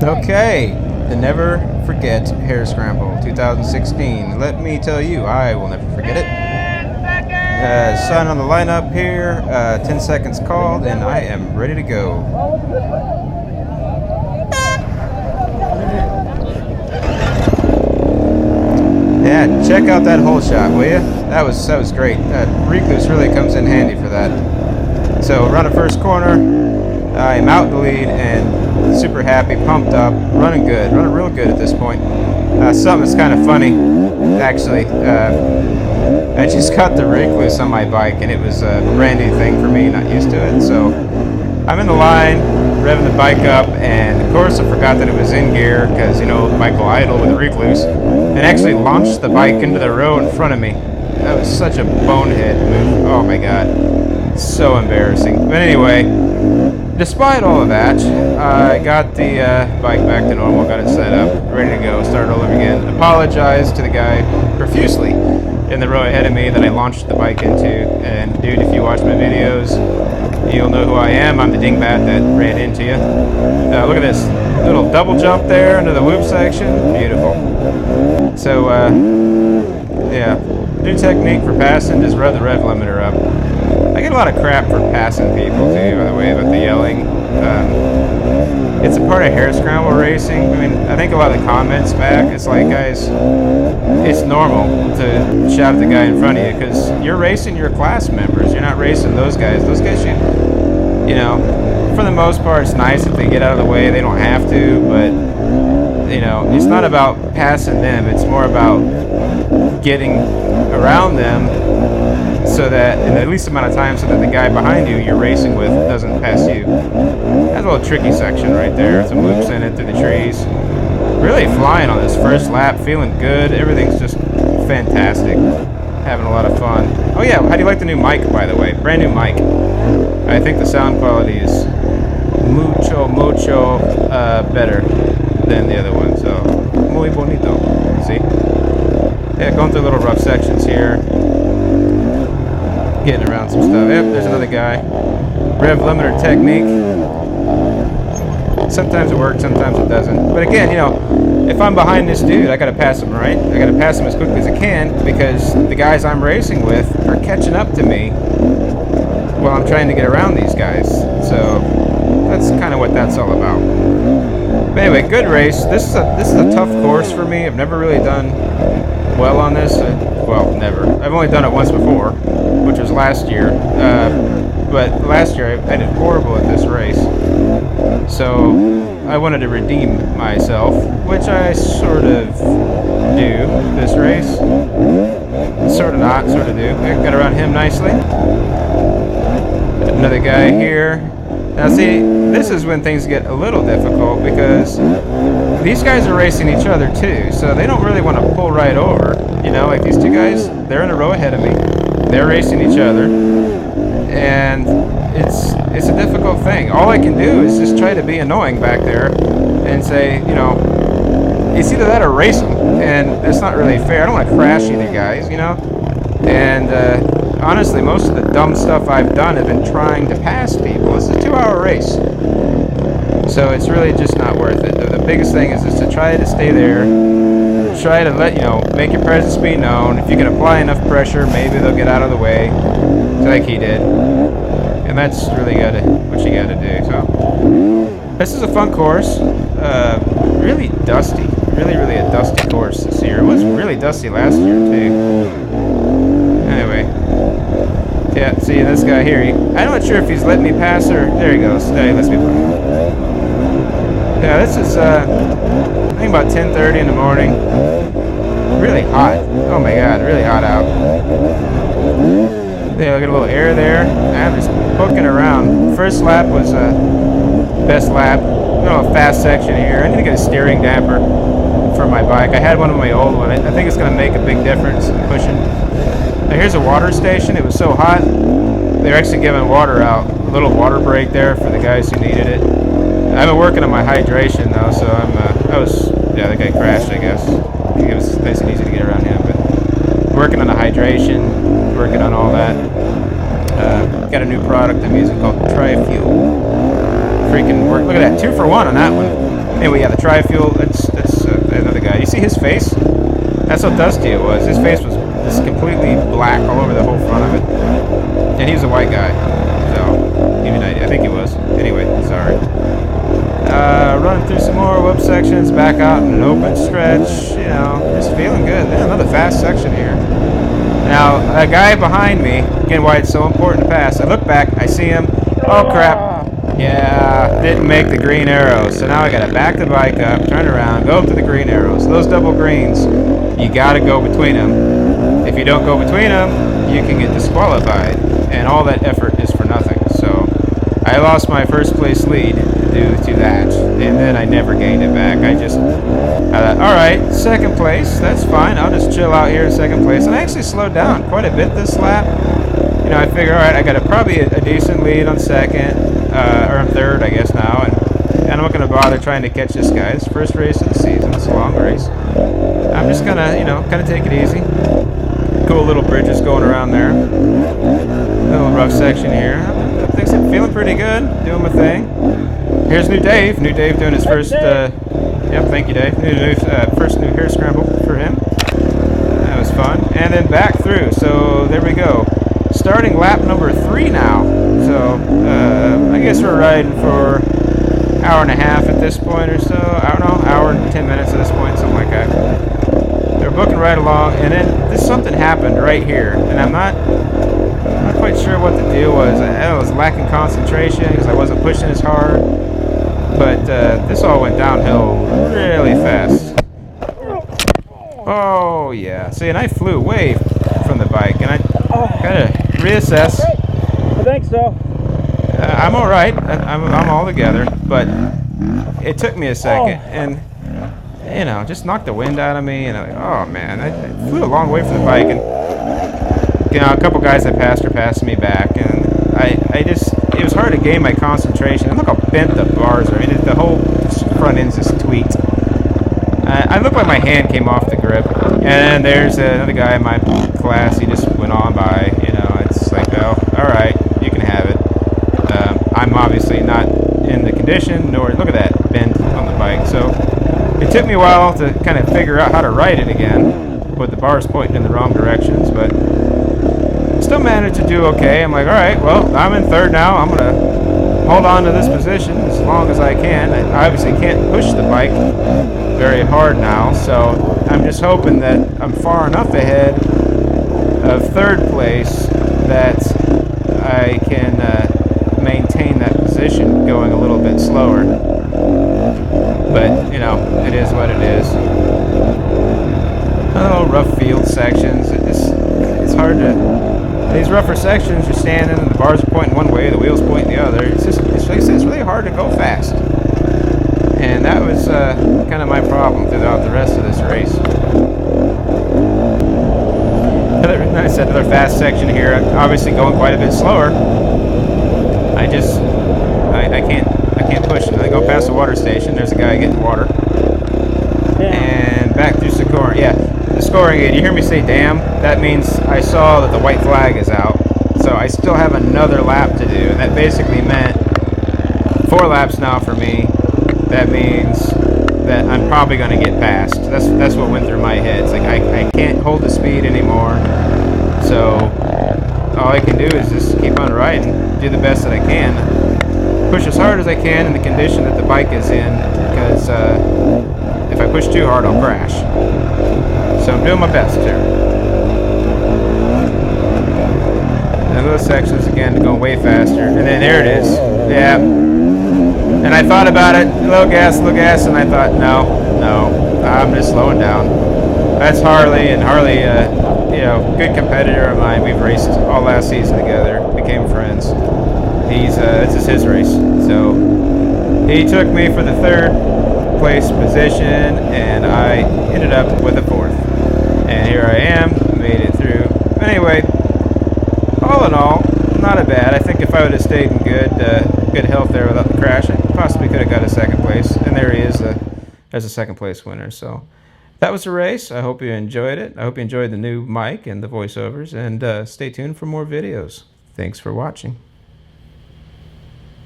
Okay, the Never Forget Hare Scramble 2016. Let me tell you, I will never forget it. Sun on the lineup here, 10 seconds called, and I am ready to go. Yeah, check out that hole shot, will you? That was great. Recluse really comes in handy for that. So, run a first corner. I am out in the lead and super happy, pumped up, running real good at this point. Something that's kind of funny, actually. I just got the Recluse on my bike, and it was a brand new thing for me, not used to it. So I'm in the line, revving the bike up, and of course I forgot that it was in gear because, you know, the bike will idle with the Recluse, and actually launched the bike into the row in front of me. That was such a bonehead move. Oh my god, so embarrassing. But anyway, despite all of that, I got the bike back to normal, got it set up, ready to go, start all over again. Apologized to the guy profusely in the row ahead of me that I launched the bike into. And dude, if you watch my videos, you'll know who I am. I'm the dingbat that ran into you. Look at this little double jump there into the whoop section. Beautiful. So, yeah, new technique for passing, just rev the rev limiter up. I get a lot of crap for passing people too, by the way, about the yelling. It's a part of Hare Scramble racing. I mean, I think a lot of the comments back, it's like, guys, it's normal to shout at the guy in front of you because you're racing your class members. You're not racing those guys. Those guys should, you know, for the most part, it's nice if they get out of the way. They don't have to, but, you know, it's not about passing them. It's more about getting around them so that in the least amount of time so that the guy behind you you're racing with doesn't pass you. That's a little tricky section right there. Some loops in it through the trees. Really flying on this first lap, feeling good. Everything's just fantastic. Having a lot of fun. Oh yeah, how do you like the new mic, by the way? Brand new mic. I think the sound quality is mucho better than the other one. So, muy bonito. See? Yeah, going through little rough sections here. Getting around some stuff. Yep, there's another guy. Rev limiter technique. Sometimes it works, sometimes it doesn't. But again, you know, if I'm behind this dude, I gotta pass him, right? I gotta pass him as quickly as I can because the guys I'm racing with are catching up to me while I'm trying to get around these guys. So that's kind of what that's all about. But anyway, good race. This is a tough course for me. I've never really done well on this. Well, never. I've only done it once before, which was last year. But last year I did horrible at this race. So I wanted to redeem myself, which I sort of do this race. Sort of not, sort of do. I got around him nicely. Another guy here. Now see, this is when things get a little difficult because these guys are racing each other too, so they don't really want to pull right over. You know, like these two guys, they're in a row ahead of me. They're racing each other, and it's a difficult thing. All I can do is just try to be annoying back there and say, you know, it's either that or race them, and that's not really fair. I don't want to crash either guys, you know. And honestly, most of the dumb stuff I've done have been trying to pass people. It's a 2-hour race, so it's really just not worth it. The biggest thing is just to try to stay there, try to let, you know, make your presence be known. If you can apply enough pressure, maybe they'll get out of the way, like he did. And that's really what you gotta do. So this is a fun course. Really dusty. Really a dusty course this year. It was really dusty last year too. Anyway, yeah. See this guy here. I'm not sure if he's letting me pass or there he goes. There he lets me pass. Yeah, this is I think about 10:30 in the morning. Really hot. Oh my god, really hot out. Yeah, look at a little air there. I'm just booking around. First lap was best lap. A fast section here. I need to get a steering damper for my bike. I had one on my old one. I think it's going to make a big difference in pushing. Now here's a water station. It was so hot, they're actually giving water out. A little water break there for the guys who needed it. I've been working on my hydration though, so yeah, that guy crashed, I guess. It was nice and easy to get around him, but working on the hydration, working on all that. Got a new product I'm using called Tri-Fuel. Freaking work! Look at that, 2 for 1 on that one. Anyway, yeah, the tri-fuel, that's another guy. You see his face? That's how dusty it was. His face was just completely black all over the whole front of it. And he was a white guy. So, give you an idea. I think he was. Anyway, sorry. Running through some more whoop sections, back out in an open stretch. You know, just feeling good. Man, another fast section here. Now, a guy behind me, again, why it's so important to pass. I look back, I see him. Oh, crap. Yeah, didn't make the green arrows. So now I gotta back the bike up, turn around, go up to the green arrows. Those double greens, you gotta go between them. If you don't go between them, you can get disqualified. And all that effort is for nothing. So I lost my first place lead due to that. And then I never gained it back. I just, alright, second place, that's fine. I'll just chill out here in second place. And I actually slowed down quite a bit this lap. You know, I figure, alright, I got probably a decent lead on second. Or I'm third, I guess now, and I'm not going to bother trying to catch this guy. It's first race of the season. It's a long race. I'm just going to, you know, kind of take it easy. Cool little bridges going around there. Little rough section here. I think I'm feeling pretty good, doing my thing. Here's New Dave. New Dave doing his first, yep, thank you, Dave. First new Hare Scramble for him. That was fun. And then back through. So there we go. Starting lap number 3 now. So, I guess we're riding for an hour and a half at this point or so. I don't know, hour and 10 minutes at this point, something like that. They're booking right along, and then something happened right here, and I'm not quite sure what the deal was. I was lacking concentration because I wasn't pushing as hard, but this all went downhill really fast. Oh, yeah. See, and I flew away from the bike, and I gotta reassess. I think so. I'm all right. I'm all together, but it took me a second, and you know, just knocked the wind out of me. And I'm like, oh man, I flew a long way from the bike, and you know, a couple guys I passed are passing me back, and it was hard to gain my concentration. And look how bent the bars are. I mean, the whole front end's just tweaked. I look like my hand came off the grip, and there's another guy in my class. He just went on by. You know, it's like, oh, all right, you can have it. I'm obviously not in the condition, nor look at that bend on the bike. So it took me a while to kind of figure out how to ride it again, with the bars pointing in the wrong directions, but still managed to do okay. I'm like, all right, well, I'm in third now. I'm gonna hold on to this position as long as I can. I obviously can't push the bike very hard now, so I'm just hoping that I'm far enough ahead of third place that I can maintain that position going a little bit slower. But, you know, it is what it is. Oh, rough field sections. It's hard to... These rougher sections, you're standing and the bars are pointing one way, the wheels pointing the other. It's really hard to go fast. And that was kind of my problem throughout the rest of this race. I said another fast section here. I'm obviously going quite a bit slower. I can't push it. I go past the water station. There's a guy getting water. Yeah. And back through scoring. Yeah, the scoring aid. You hear me say "damn"? That means I saw that the white flag is out. So I still have another lap to do, and that basically meant 4 laps now for me. That means that I'm probably going to get passed. That's what went through my head. It's like I can't hold the speed anymore. So all I can do is just keep on riding, do the best that I can, push as hard as I can in the condition that the bike is in, because if I push too hard, I'll crash. So I'm doing my best here. And those sections again going way faster, and then there it is. Yeah. And I thought about it, a little gas, and I thought, no, I'm just slowing down. That's Harley, and Harley, you know, good competitor of mine. We've raced all last season together, became friends. This is his race. So he took me for the 3rd place position, and I ended up with a 4th. And here I am, made it through. Anyway, all in all, not a bad. I think if I would have stayed in good health there without the crash, I possibly could have got a 2nd place. And there he is, as a 2nd place winner. So that was the race. I hope you enjoyed it. I hope you enjoyed the new mic and the voiceovers. And stay tuned for more videos. Thanks for watching.